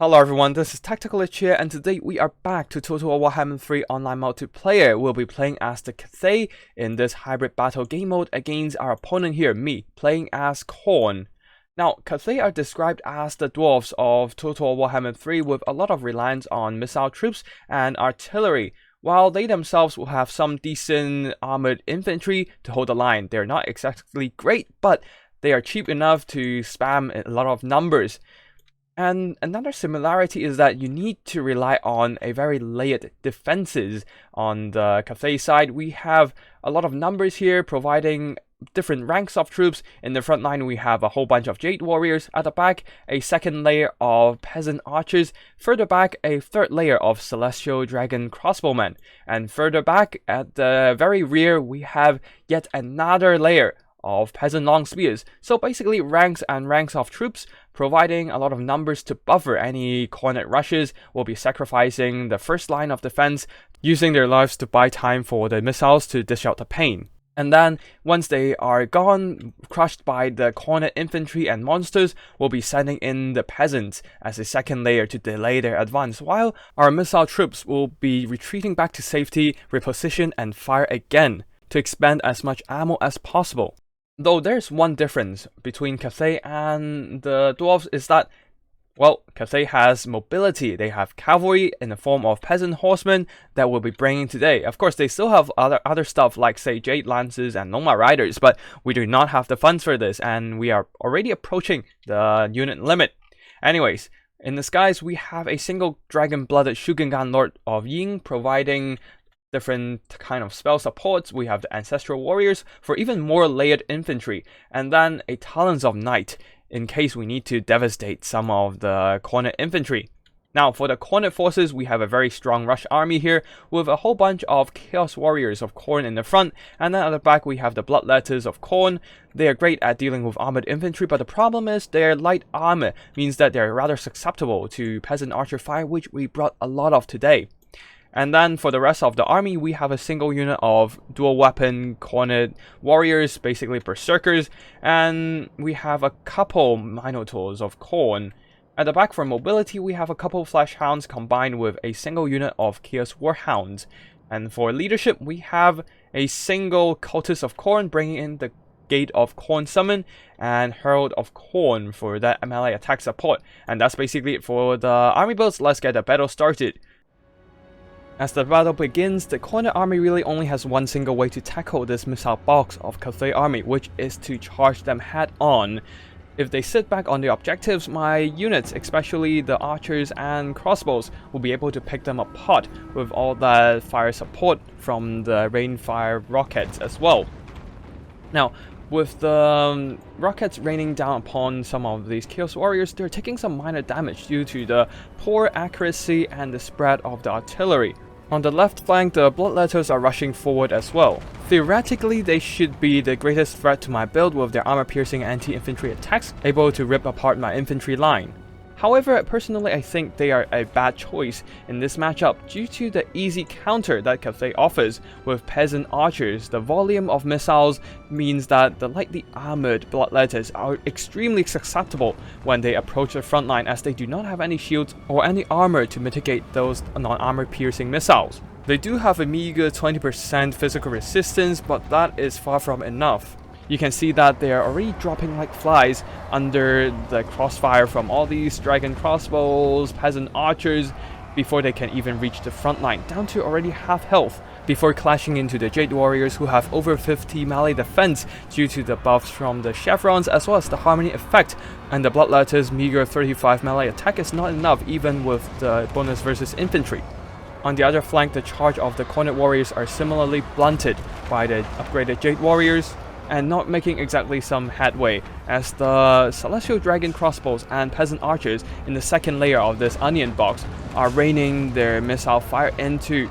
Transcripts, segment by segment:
Hello everyone, this is Tactical Lich here, and today we are back to Total War Warhammer 3 online multiplayer. We'll be playing as the Cathay in this hybrid battle game mode against our opponent here, me, playing as Khorne. Now, Cathay are described as the dwarfs of Total War Warhammer 3 with a lot of reliance on missile troops and artillery. While they themselves will have some decent armored infantry to hold the line. They're not exactly great, but they are cheap enough to spam a lot of numbers. And another similarity is that you need to rely on a very layered defenses. On the Cathay side, we have a lot of numbers here providing different ranks of troops. In the front line, we have a whole bunch of Jade Warriors. At the back, a second layer of Peasant Archers. Further back, a third layer of Celestial Dragon Crossbowmen. And further back, at the very rear, we have yet another layer of Peasant Long Spears. So basically ranks and ranks of troops, providing a lot of numbers to buffer any cornet rushes. Will be sacrificing the first line of defense, using their lives to buy time for the missiles to dish out the pain. And then, once they are gone, crushed by the cornet infantry and monsters, we'll be sending in the peasants as a second layer to delay their advance, while our missile troops will be retreating back to safety, reposition and fire again to expend as much ammo as possible. Though there's one difference between Cathay and the dwarves is that, well, Cathay has mobility. They have cavalry in the form of peasant horsemen that we'll be bringing today. Of course, they still have other stuff like, say, Jade Lances and Nomad Riders, but we do not have the funds for this, and we are already approaching the unit limit. Anyways, in the skies, we have a single dragon-blooded Shugengan Lord of Ying providing different kind of spell supports. We have the Ancestral Warriors for even more layered infantry, and then a Talons of Night in case we need to devastate some of the cornet infantry. Now, for the cornet forces, we have a very strong rush army here with a whole bunch of Chaos Warriors of Khorne in the front, and then at the back we have the Bloodletters of Khorne. They are great at dealing with armored infantry, but the problem is their light armor means that they're rather susceptible to peasant archer fire, which we brought a lot of today. And then for the rest of the army, we have a single unit of dual weapon cornet warriors, basically berserkers, and we have a couple minotaurs of Khorne. At the back for mobility, we have a couple flash hounds combined with a single unit of chaos warhounds. And for leadership, we have a single cultist of Khorne bringing in the Gate of Khorne summon and Herald of Khorne for that MLA attack support. And that's basically it for the army builds. Let's get the battle started. As the battle begins, the cornet army really only has one single way to tackle this missile box of Cathay army, which is to charge them head on. If they sit back on the objectives, my units, especially the archers and crossbows, will be able to pick them apart with all the fire support from the rainfire rockets as well. Now, with the rockets raining down upon some of these Chaos Warriors, they're taking some minor damage due to the poor accuracy and the spread of the artillery. On the left flank, the Bloodletters are rushing forward as well. Theoretically, they should be the greatest threat to my build with their armor-piercing anti-infantry attacks, able to rip apart my infantry line. However, personally, I think they are a bad choice in this matchup due to the easy counter that Cathay offers with peasant archers. The volume of missiles means that the lightly armored Bloodletters are extremely susceptible when they approach the front line, as they do not have any shields or any armor to mitigate those non-armor piercing missiles. They do have a meager 20% physical resistance, but that is far from enough. You can see that they are already dropping like flies under the crossfire from all these dragon crossbows, peasant archers, before they can even reach the front line, down to already half health, before clashing into the Jade Warriors who have over 50 melee defense due to the buffs from the chevrons as well as the harmony effect, and the Bloodletter's meager 35 melee attack is not enough even with the bonus versus infantry. On the other flank, the charge of the cornet warriors are similarly blunted by the upgraded Jade Warriors, and not making exactly some headway, as the Celestial Dragon Crossbows and Peasant Archers in the second layer of this onion box are raining their missile fire into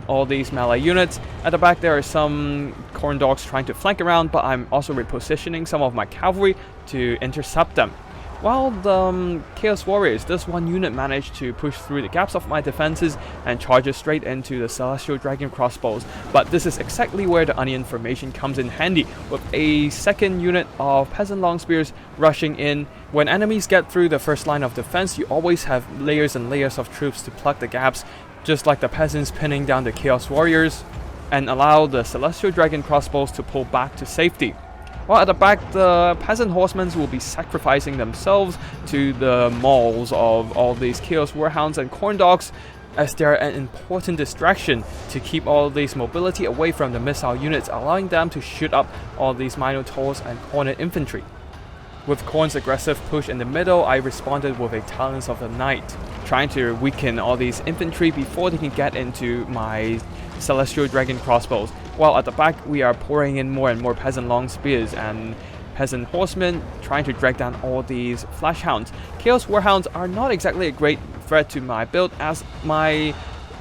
all these melee units. At the back there are some Khorne dogs trying to flank around, but I'm also repositioning some of my cavalry to intercept them. While the Chaos Warriors, this one unit managed to push through the gaps of my defenses and charges straight into the Celestial Dragon Crossbows. But this is exactly where the Onion formation comes in handy, with a second unit of Peasant Long Spears rushing in. When enemies get through the first line of defense, you always have layers and layers of troops to plug the gaps, just like the Peasants pinning down the Chaos Warriors, and allow the Celestial Dragon Crossbows to pull back to safety. While at the back, the Peasant Horsemen will be sacrificing themselves to the mauls of all these Chaos Warhounds and Khorne Dogs, as they are an important distraction to keep all these mobility away from the missile units, allowing them to shoot up all these Minotaurs and Khorne infantry. With Khorne's aggressive push in the middle, I responded with a Talons of the Night, trying to weaken all these infantry before they can get into my Celestial Dragon Crossbows. While at the back, we are pouring in more and more Peasant Long Spears and Peasant Horsemen, trying to drag down all these Flash Hounds. Chaos Warhounds are not exactly a great threat to my build, as my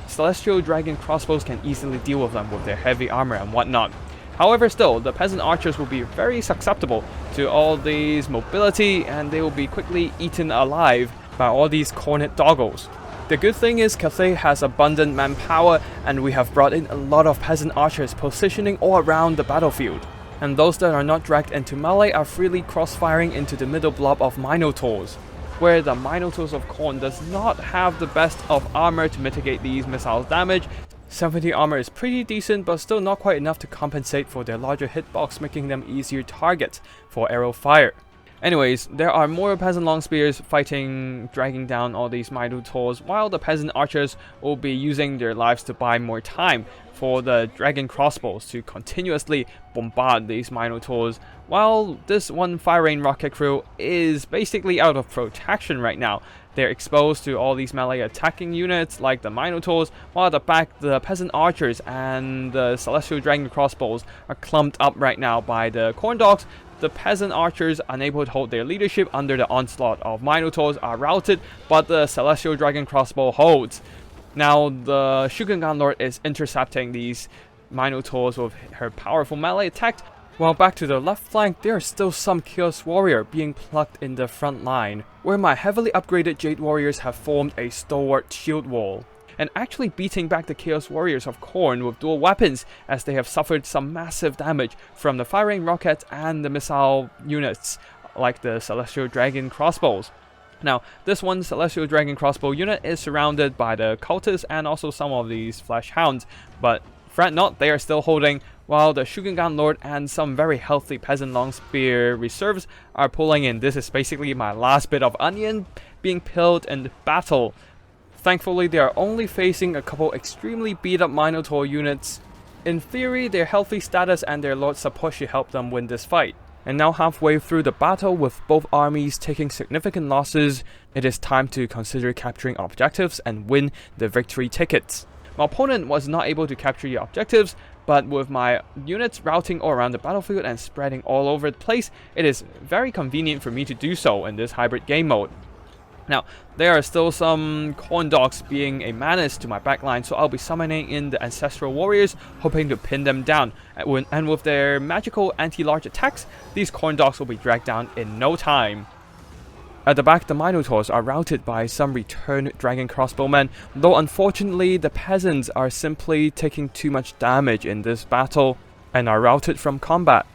Celestial Dragon Crossbows can easily deal with them with their heavy armor and whatnot. However, still, the Peasant Archers will be very susceptible to all these mobility, and they will be quickly eaten alive by all these Khorne doggos. The good thing is Cathay has abundant manpower, and we have brought in a lot of Peasant Archers positioning all around the battlefield. And those that are not dragged into melee are freely cross-firing into the middle blob of Minotaurs, where the Minotaurs of Khorne does not have the best of armor to mitigate these missiles damage. 70 armor is pretty decent, but still not quite enough to compensate for their larger hitbox, making them easier targets for arrow fire. Anyways, there are more Peasant Long Spears fighting, dragging down all these Minotaurs, while the Peasant Archers will be using their lives to buy more time for the Dragon Crossbows to continuously bombard these Minotaurs, while this one Fire Rain Rocket Crew is basically out of protection right now. They're exposed to all these melee attacking units like the Minotaurs, while at the back the Peasant Archers and the Celestial Dragon Crossbows are clumped up right now by the Khorne Dogs. The Peasant Archers, unable to hold their leadership under the onslaught of Minotaurs, are routed, but the Celestial Dragon Crossbow holds. Now the Shogun Lord is intercepting these Minotaurs with her powerful melee attack, while back to the left flank, there are still some Chaos Warrior being plucked in the front line, where my heavily upgraded Jade Warriors have formed a stalwart shield wall, and actually beating back the Chaos Warriors of Khorne with dual weapons, as they have suffered some massive damage from the firing rockets and the missile units like the Celestial Dragon Crossbows. Now, this one Celestial Dragon Crossbow unit is surrounded by the cultists and also some of these Flash Hounds, but fret not, they are still holding, while the Shogun Lord and some very healthy Peasant Long Spear reserves are pulling in. This is basically my last bit of onion being peeled in battle. Thankfully, they are only facing a couple extremely beat up Minotaur units. In theory, their healthy status and their Lord's support should help them win this fight. And now halfway through the battle, with both armies taking significant losses, it is time to consider capturing objectives and win the victory tickets. My opponent was not able to capture the objectives, but with my units routing all around the battlefield and spreading all over the place, it is very convenient for me to do so in this hybrid game mode. Now, there are still some Khorne Dogs being a menace to my backline, so I'll be summoning in the Ancestral Warriors, hoping to pin them down. And with their magical anti-large attacks, these Khorne Dogs will be dragged down in no time. At the back, the Minotaurs are routed by some returned Dragon Crossbowmen, though unfortunately the Peasants are simply taking too much damage in this battle and are routed from combat,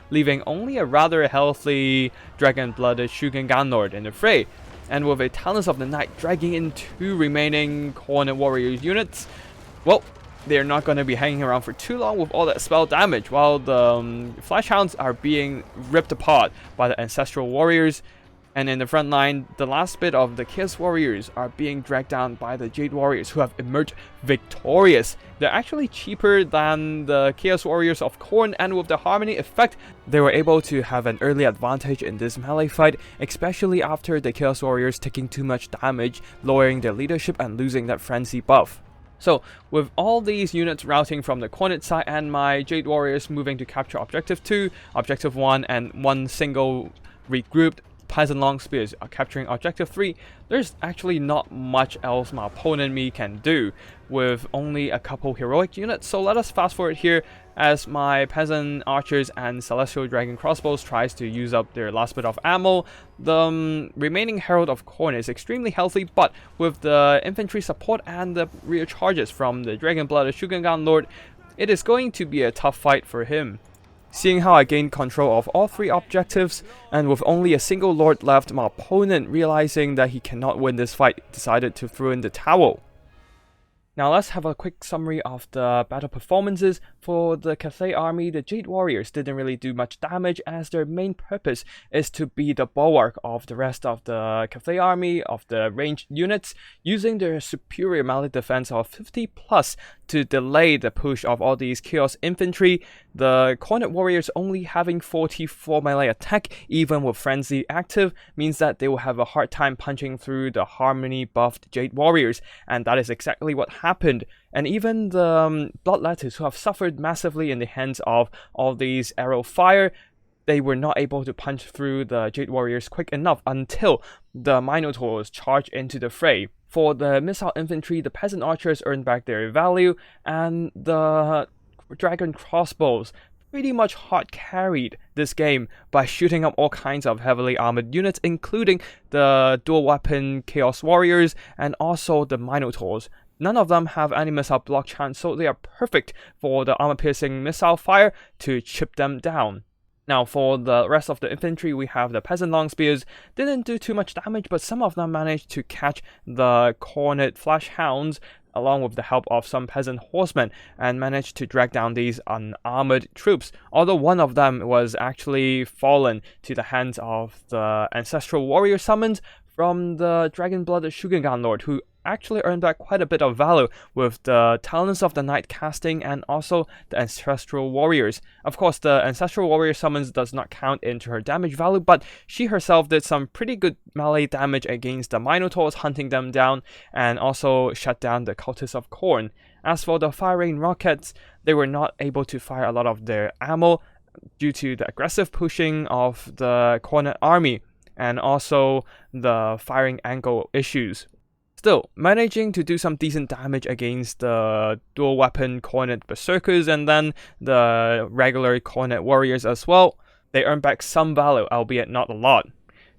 leaving only a rather healthy Dragon-blooded Shogun Lord in the fray. And with a Talons of the Night dragging in 2 remaining Khorne Warriors units, well, they're not going to be hanging around for too long with all that spell damage, while the Flash Hounds are being ripped apart by the Ancestral Warriors. And in the front line, the last bit of the Chaos Warriors are being dragged down by the Jade Warriors, who have emerged victorious. They're actually cheaper than the Chaos Warriors of Khorne, and with the Harmony effect, they were able to have an early advantage in this melee fight, especially after the Chaos Warriors taking too much damage, lowering their leadership and losing that frenzy buff. So, with all these units routing from the Khorne side and my Jade Warriors moving to capture Objective 2, Objective 1, and one single regrouped Peasant Long Spears are capturing Objective 3, there's actually not much else my opponent me can do with only a couple heroic units. So let us fast forward here as my peasant archers and celestial dragon crossbows tries to use up their last bit of ammo. The remaining herald of Khorne is extremely healthy, but with the infantry support and the rear charges from the dragon blooded Shogun Lord, it is going to be a tough fight for him. Seeing how I gained control of all 3 objectives, and with only a single lord left, my opponent, realizing that he cannot win this fight, decided to throw in the towel. Now let's have a quick summary of the battle performances. For the Cathay army, the Jade Warriors didn't really do much damage, as their main purpose is to be the bulwark of the rest of the Cathay army of the ranged units, using their superior melee defense of 50 plus to delay the push of all these chaos infantry. The Khorne Warriors only having 44 melee attack, even with frenzy active, means that they will have a hard time punching through the harmony buffed Jade Warriors, and that is exactly what happened. And even the Bloodletters, who have suffered massively in the hands of all these arrow fire, they were not able to punch through the Jade Warriors quick enough until the Minotaurs charged into the fray. For the missile infantry, the peasant archers earned back their value, and the dragon crossbows pretty much hard carried this game by shooting up all kinds of heavily armored units, including the dual weapon Chaos Warriors and also the Minotaurs. None of them have any missile block chance, so they are perfect for the armor-piercing missile fire to chip them down. Now for the rest of the infantry, we have the peasant long spears. Didn't do too much damage, but some of them managed to catch the cornered flash hounds along with the help of some peasant horsemen, and managed to drag down these unarmored troops, although one of them was actually fallen to the hands of the ancestral warrior summons from the dragon-blooded Shogun Lord, who actually earned back quite a bit of value with the talents of the Knight casting and also the Ancestral Warriors. Of course, the Ancestral Warrior summons does not count into her damage value, but she herself did some pretty good melee damage against the Minotaurs, hunting them down, and also shut down the Cultists of Khorne. As for the firing rockets, they were not able to fire a lot of their ammo due to the aggressive pushing of the Khorne army and also the firing angle issues. Still, managing to do some decent damage against the dual weapon Cornet Berserkers and then the regular Cornet Warriors as well, they earn back some value, albeit not a lot.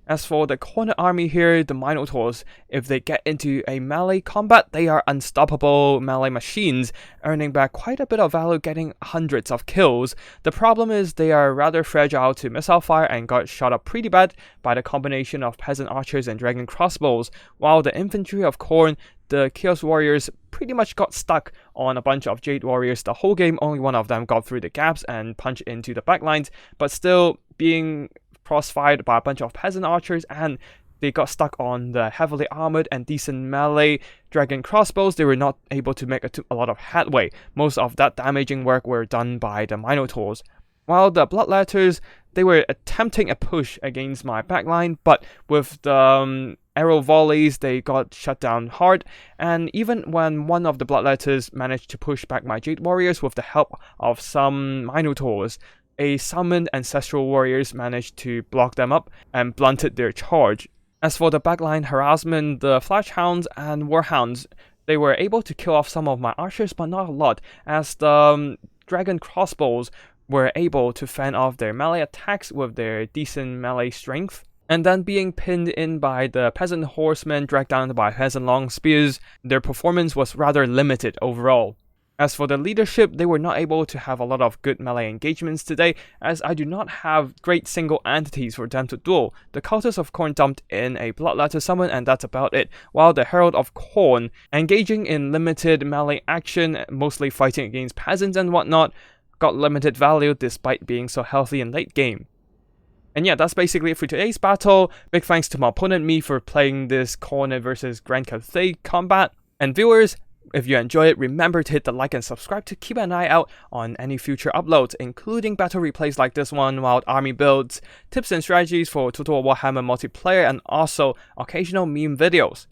As for the Cornet army here, the Minotaurs, if they get into a melee combat, they are unstoppable melee machines, earning back quite a bit of value, getting hundreds of kills. The problem is they are rather fragile to missile fire and got shot up pretty bad by the combination of peasant archers and dragon crossbows, while the infantry of Khorne, the Chaos Warriors, pretty much got stuck on a bunch of Jade Warriors the whole game. Only one of them got through the gaps and punched into the backlines, but still being crossfired by a bunch of peasant archers, and they got stuck on the heavily armored and decent melee dragon crossbows. They were not able to make a lot of headway. Most of that damaging work were done by the Minotaurs. While the Bloodletters, they were attempting a push against my backline, but with the arrow volleys, they got shut down hard, and even when one of the Bloodletters managed to push back my Jade Warriors with the help of some Minotaurs, a summoned Ancestral Warriors managed to block them up and blunted their charge. As for the backline harassment, the Flash Hounds and Warhounds, they were able to kill off some of my archers, but not a lot, as the dragon crossbows were able to fend off their melee attacks with their decent melee strength. And then being pinned in by the peasant horsemen dragged down by peasant long spears, their performance was rather limited overall. As for the leadership, they were not able to have a lot of good melee engagements today, as I do not have great single entities for them to duel. The Cultists of Khorne dumped in a Bloodletter summon, and that's about it, while the Herald of Khorne, engaging in limited melee action, mostly fighting against peasants and whatnot, got limited value despite being so healthy in late game. And yeah, that's basically it for today's battle. Big thanks to my opponent, me, for playing this Khorne versus Grand Cathay combat. And viewers, if you enjoy it, remember to hit the like and subscribe to keep an eye out on any future uploads, including battle replays like this one, wild army builds, tips and strategies for Total Warhammer multiplayer, and also occasional meme videos.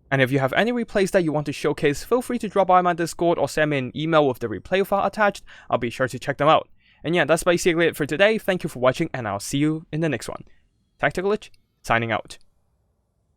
And if you have any replays that you want to showcase, feel free to drop by my Discord or send me an email with the replay file attached. I'll be sure to check them out. And yeah, that's basically it for today. Thank you for watching, and I'll see you in the next one. Tactical Lich, signing out.